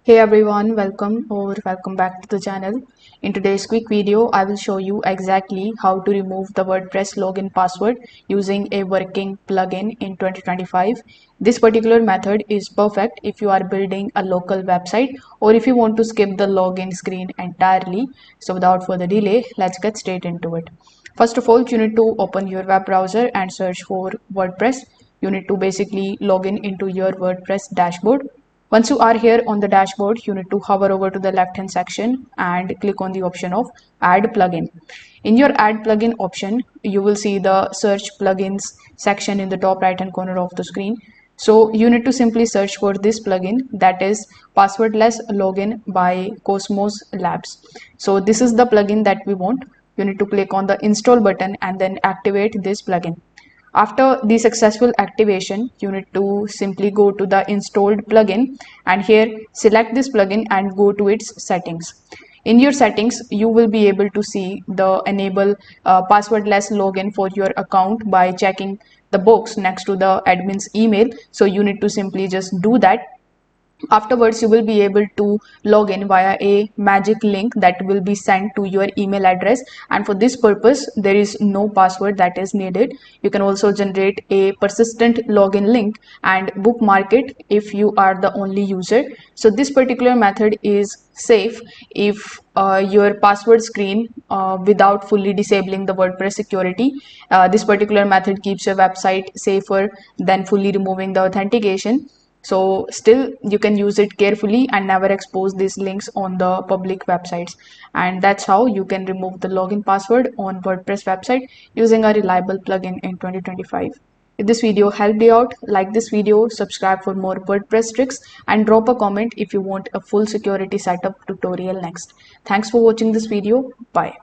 Hey everyone, welcome back to the channel. In today's quick video, I will show you exactly how to remove the WordPress login password using a working plugin in 2025. This particular method is perfect if you are building a local website or if you want to skip the login screen entirely. So without further delay, let's get straight into it. First of all, you need to open your web browser and search for WordPress. You need to basically log in into your WordPress dashboard. Once you are here on the dashboard, you need to hover over to the left hand section and click on the option of add plugin. In your add plugin option, you will see the search plugins section in the top right hand corner of the screen. So you need to simply search for this plugin, that is passwordless login by Cosmos Labs. So this is the plugin that we want. You need to click on the install button and then activate this plugin. After the successful activation, you need to simply go to the installed plugin and here select this plugin and go to its settings. In your settings, you will be able to see the enable passwordless login for your account by checking the box next to the admin's email. So you need to simply just do that. Afterwards, you will be able to log in via a magic link that will be sent to your email address, and for this purpose there is no password that is needed. You can also generate a persistent login link and bookmark it if you are the only user. So this particular method is safe if your password screen without fully disabling the WordPress security. This particular method keeps your website safer than fully removing the authentication. So still you can use it carefully and never expose these links on the public websites. And that's how you can remove the login password on WordPress website using a reliable plugin in 2025. If this video helped you out, like this video, subscribe for more WordPress tricks, and drop a comment if you want a full security setup tutorial next. Thanks for watching this video. Bye.